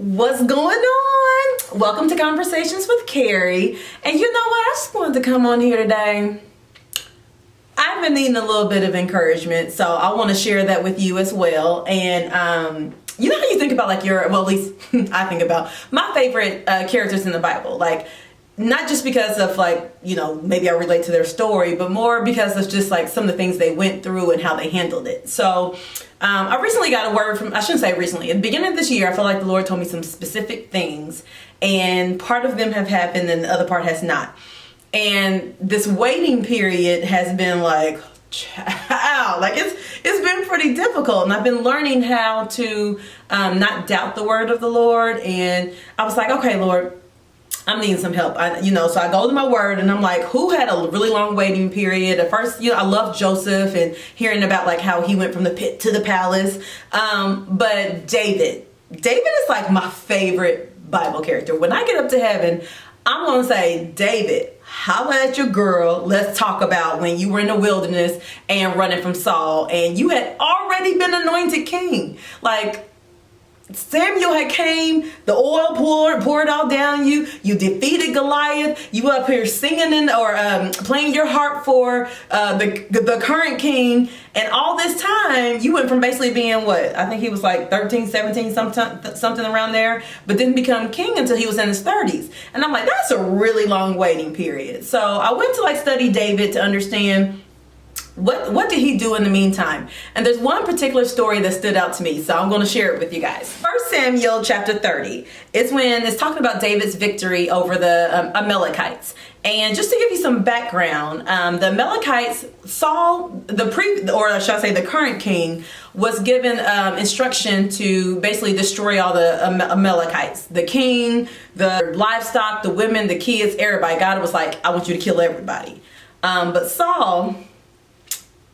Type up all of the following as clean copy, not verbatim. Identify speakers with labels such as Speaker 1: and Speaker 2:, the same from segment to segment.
Speaker 1: What's going on? Welcome to Conversations with Carrie. And you know what? I just wanted to come on here today. I've been needing a little bit of encouragement, so I want to share that with you as well. And you know how you think about like well, at least I think about my favorite characters in the Bible. Like, not just because of like, you know, maybe I relate to their story, but more because of just like some of the things they went through and how they handled it. So I recently got a word from, I shouldn't say recently, at the beginning of this year, I feel like the Lord told me some specific things, and part of them have happened and the other part has not. And this waiting period has been like, wow, like it's been pretty difficult, and I've been learning how to not doubt the word of the Lord. And I was like, okay, Lord, I'm needing some help. So I go to my word and I'm like, who had a really long waiting period? At first, I love Joseph and hearing about like how he went from the pit to the palace. But David is like my favorite Bible character. When I get up to heaven, I'm going to say, David, holla at your girl. Let's talk about when you were in the wilderness and running from Saul and you had already been anointed king. Like, Samuel had came, the oil poured all down you. You defeated Goliath. You up here singing or playing your harp for the current king. And all this time, you went from basically being what? I think he was like 13, 17, something around there, but didn't become king until he was in his 30s. And I'm like, that's a really long waiting period. So I went to like study David to understand what did he do in the meantime? And there's one particular story that stood out to me, so I'm going to share it with you guys. 1 Samuel chapter 30 is when it's talking about David's victory over the Amalekites. And just to give you some background, the Amalekites, Saul, the current king, was given instruction to basically destroy all the Amalekites. The king, the livestock, the women, the kids, everybody. God was like, I want you to kill everybody. But Saul,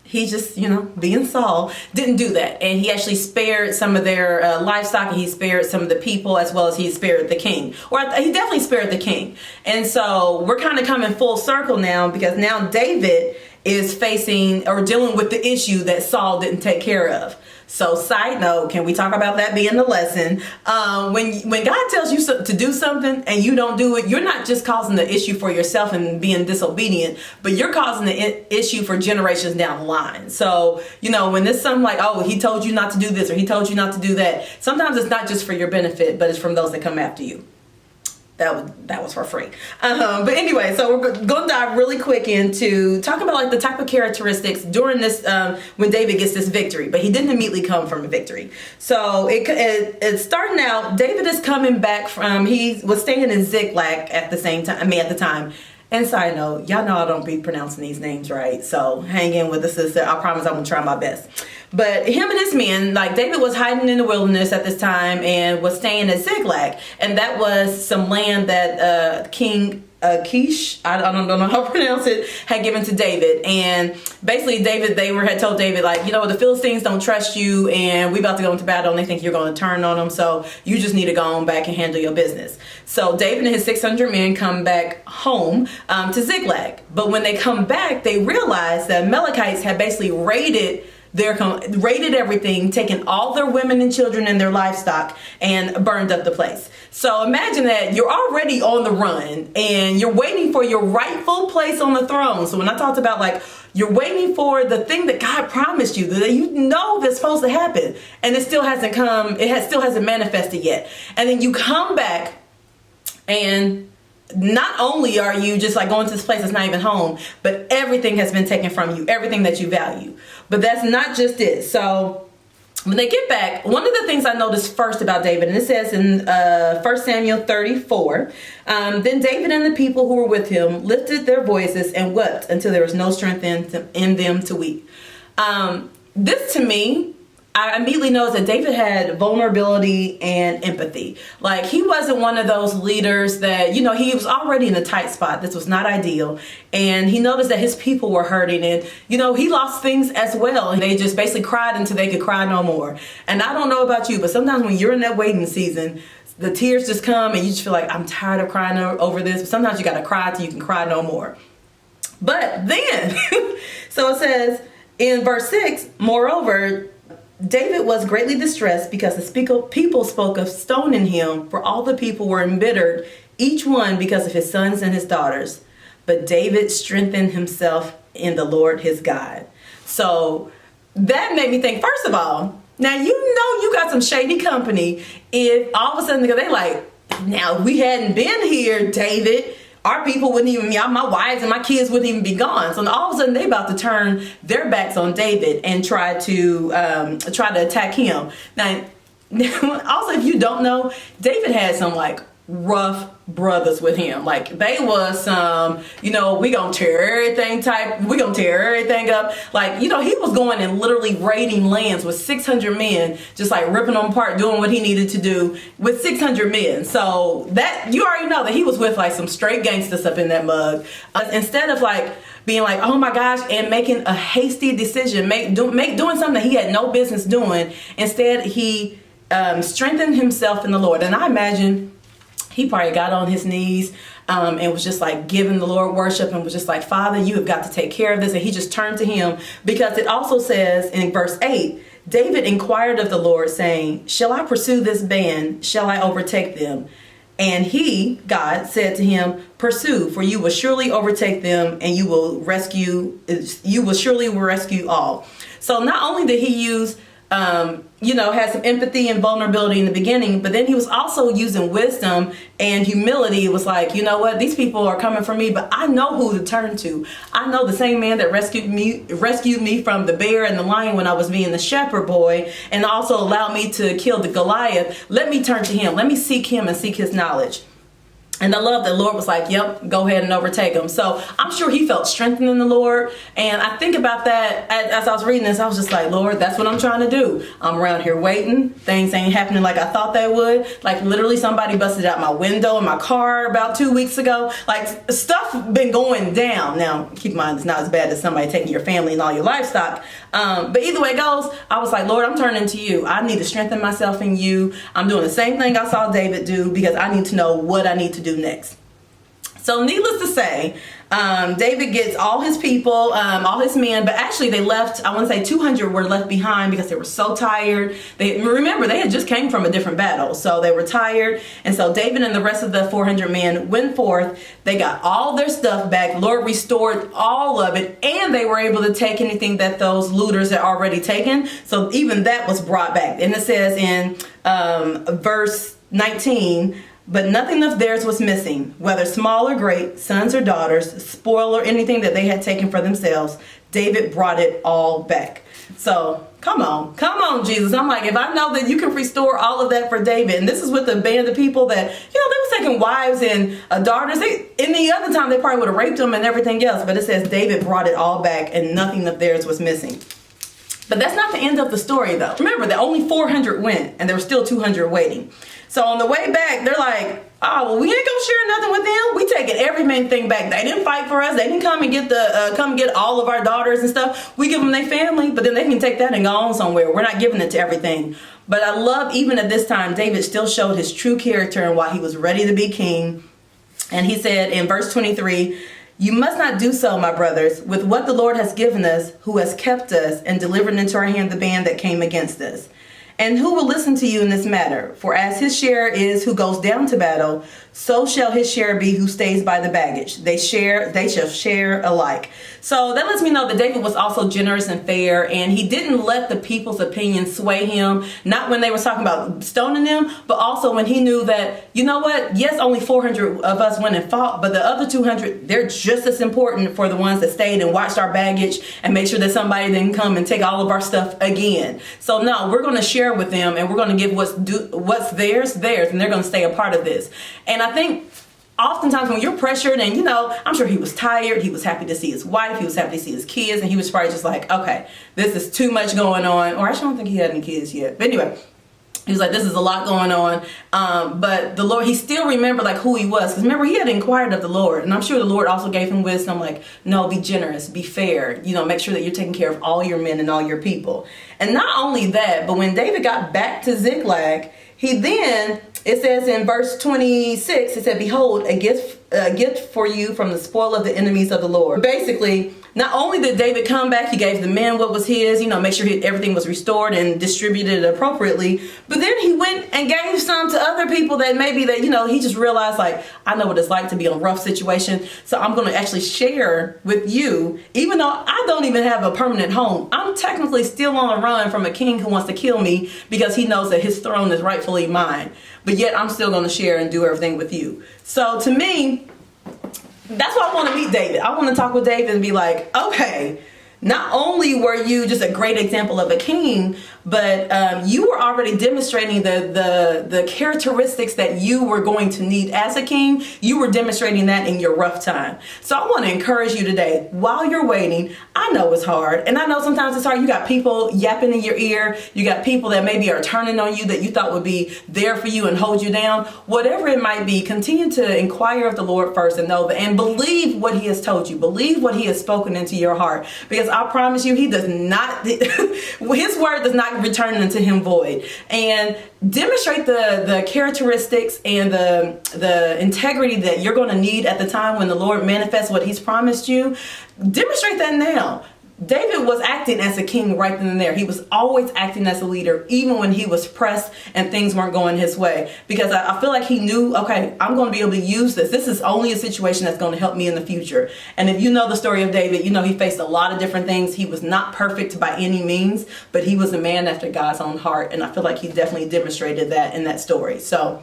Speaker 1: he just, being Saul, didn't do that. And he actually spared some of their livestock, and he spared some of the people, as well as he spared the king. Or he definitely spared the king. And so we're kind of coming full circle now, because now David is facing or dealing with the issue that Saul didn't take care of. So side note, can we talk about that being the lesson? When God tells you to do something and you don't do it, you're not just causing the issue for yourself and being disobedient, but you're causing the issue for generations down the line. So, when there's something like, oh, he told you not to do this or he told you not to do that, sometimes it's not just for your benefit, but it's from those that come after you. That was for free. But anyway, so we're going to dive really quick into talk about like the type of characteristics during this when David gets this victory, but he didn't immediately come from a victory. So it's starting out. David is coming back from, he was staying in Ziklag at the time. And side note, y'all know I don't be pronouncing these names right, so hang in with the sister. I promise I'm gonna try my best. But him and his men, like David was hiding in the wilderness at this time and was staying at Ziklag. And that was some land that King Kish, I don't know how to pronounce it, had given to David. And basically had told David, like, the Philistines don't trust you and we about to go into battle and they think you're going to turn on them. So you just need to go on back and handle your business. So David and his 600 men come back home to Ziklag. But when they come back, they realize that Amalekites had basically raided everything, taken all their women and children and their livestock, and burned up the place. So imagine that you're already on the run and you're waiting for your rightful place on the throne. So when I talked about like you're waiting for the thing that God promised you, that that's supposed to happen, and it still hasn't come, still hasn't manifested yet. And then you come back, and not only are you just like going to this place that's not even home, but everything has been taken from you, everything that you value. But that's not just it. So when they get back, one of the things I noticed first about David, and it says in 1 Samuel 34, then David and the people who were with him lifted their voices and wept until there was no strength in them to weep. This to me, I immediately noticed that David had vulnerability and empathy. Like, he wasn't one of those leaders that, he was already in a tight spot. This was not ideal. And he noticed that his people were hurting, and, he lost things as well. And they just basically cried until they could cry no more. And I don't know about you, but sometimes when you're in that waiting season, the tears just come and you just feel like, I'm tired of crying over this. But sometimes you got to cry till you can cry no more. But then, so it says in verse 6, moreover, David was greatly distressed because the people spoke of stoning him, for all the people were embittered, each one because of his sons and his daughters. But David strengthened himself in the Lord his God. So that made me think, first of all, now you got some shady company if all of a sudden they like, now if we hadn't been here, David, our people wouldn't even, my wives and my kids wouldn't even be gone. So all of a sudden they about to turn their backs on David and try to attack him. Now, also, if you don't know, David had some like rough brothers with him. Like they was some, we gonna tear everything up. Like, he was going and literally raiding lands with 600 men, just like ripping them apart, doing what he needed to do with 600 men. So that, you already know that he was with like some straight gangsters up in that mug. Instead of like being like, oh my gosh, and making a hasty decision, doing something that he had no business doing, instead he strengthened himself in the Lord. And I imagine he probably got on his knees and was just like giving the Lord worship and was just like, Father, you have got to take care of this. And he just turned to him, because it also says in verse 8, David inquired of the Lord, saying, shall I pursue this band? Shall I overtake them? And he, God, said to him, pursue, for you will surely overtake them, and you will surely rescue all. So not only did he use had some empathy and vulnerability in the beginning, but then he was also using wisdom and humility. It was like, you know what, these people are coming for me, but I know who to turn to. I know the same man that rescued me from the bear and the lion when I was being the shepherd boy, and also allowed me to kill the Goliath. Let me turn to him. Let me seek him and seek his knowledge. And I love that the Lord was like, yep, go ahead and overtake him. So I'm sure he felt strengthened in the Lord. And I think about that as I was reading this, I was just like, Lord, that's what I'm trying to do. I'm around here waiting. Things ain't happening like I thought they would. Like literally somebody busted out my window in my car about 2 weeks ago. Like stuff been going down. Now, keep in mind, it's not as bad as somebody taking your family and all your livestock. But either way it goes, I was like, Lord, I'm turning to you. I need to strengthen myself in you. I'm doing the same thing I saw David do, because I need to know what I need to do next. So needless to say, David gets all his people, all his men, but actually they left, I want to say 200 were left behind because they were so tired. Remember, they had just came from a different battle, so they were tired. And so David and the rest of the 400 men went forth. They got all their stuff back. Lord restored all of it, and they were able to take anything that those looters had already taken. So even that was brought back. And it says in verse 19, but nothing of theirs was missing, whether small or great, sons or daughters, spoil or anything that they had taken for themselves. David brought it all back. So come on, Jesus. I'm like, if I know that you can restore all of that for David, and this is with a band of people that, they were taking wives and daughters. In the other time, they probably would have raped them and everything else. But it says David brought it all back and nothing of theirs was missing. But that's not the end of the story, though. Remember that only 400 went, and there were still 200 waiting. So on the way back, they're like, oh, well, we ain't gonna share nothing with them. We taking every main thing back. They didn't fight for us. They didn't come and get all of our daughters and stuff. We give them their family, but then they can take that and go on somewhere. We're not giving it to everything. But I love, even at this time, David still showed his true character and why he was ready to be king. And he said in verse 23, you must not do so, my brothers, with what the Lord has given us, who has kept us and delivered into our hand the band that came against us. And who will listen to you in this matter? For as his share is who goes down to battle, so shall his share be who stays by the baggage. They shall share alike. So that lets me know that David was also generous and fair, and he didn't let the people's opinion sway him. Not when they were talking about stoning him, but also when he knew that, you know what? Yes, only 400 of us went and fought, but the other 200, they're just as important for the ones that stayed and watched our baggage and make sure that somebody didn't come and take all of our stuff again. So no, we're going to share with them, and we're going to give what's theirs, and they're going to stay a part of this. And I think oftentimes when you're pressured, and I'm sure he was tired, he was happy to see his wife, he was happy to see his kids, and he was probably just like, okay, this is too much going on. Or actually, I don't think he had any kids yet. But anyway, he was like, this is a lot going on. But the Lord, he still remembered like who he was. Because remember, he had inquired of the Lord. And I'm sure the Lord also gave him wisdom, like, no, be generous, be fair. Make sure that you're taking care of all your men and all your people. And not only that, but when David got back to Ziklag, he then, it says in verse 26, it said, behold, a gift gift for you from the spoil of the enemies of the Lord. Basically, not only did David come back, he gave the men what was his, make sure everything was restored and distributed appropriately. But then he went and gave some to other people that maybe he just realized, like, I know what it's like to be in a rough situation. So I'm going to actually share with you, even though I don't even have a permanent home, I'm technically still on the run from a king who wants to kill me because he knows that his throne is rightfully mine. But yet I'm still going to share and do everything with you. So to me, that's why I want to meet David. I want to talk with David and be like, okay, not only were you just a great example of a king, but you were already demonstrating the characteristics that you were going to need as a king. You were demonstrating that in your rough time. So I want to encourage you today, while you're waiting, I know it's hard. And I know sometimes it's hard. You got people yapping in your ear. You got people that maybe are turning on you that you thought would be there for you and hold you down. Whatever it might be, continue to inquire of the Lord first and know and believe what he has told you. Believe what he has spoken into your heart. Because I promise you, he does not, his word does not return unto him void. And demonstrate the characteristics and the integrity that you're going to need at the time when the Lord manifests what he's promised you. Demonstrate that now. David was acting as a king right then and there. He was always acting as a leader, even when he was pressed and things weren't going his way. Because I feel like he knew, okay, I'm going to be able to use this. This is only a situation that's going to help me in the future. And if you know the story of David, he faced a lot of different things. He was not perfect by any means, but he was a man after God's own heart. And I feel like he definitely demonstrated that in that story. So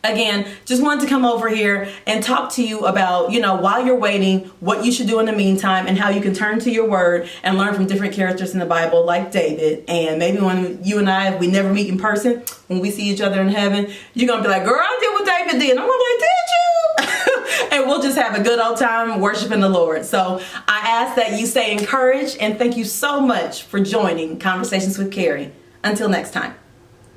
Speaker 1: again, just wanted to come over here and talk to you about, while you're waiting, what you should do in the meantime and how you can turn to your word and learn from different characters in the Bible like David. And maybe when you and I, if we never meet in person, when we see each other in heaven, you're going to be like, girl, I did what David did. And I'm going to be like, did you? And we'll just have a good old time worshiping the Lord. So I ask that you stay encouraged and thank you so much for joining Conversations with Carrie. Until next time.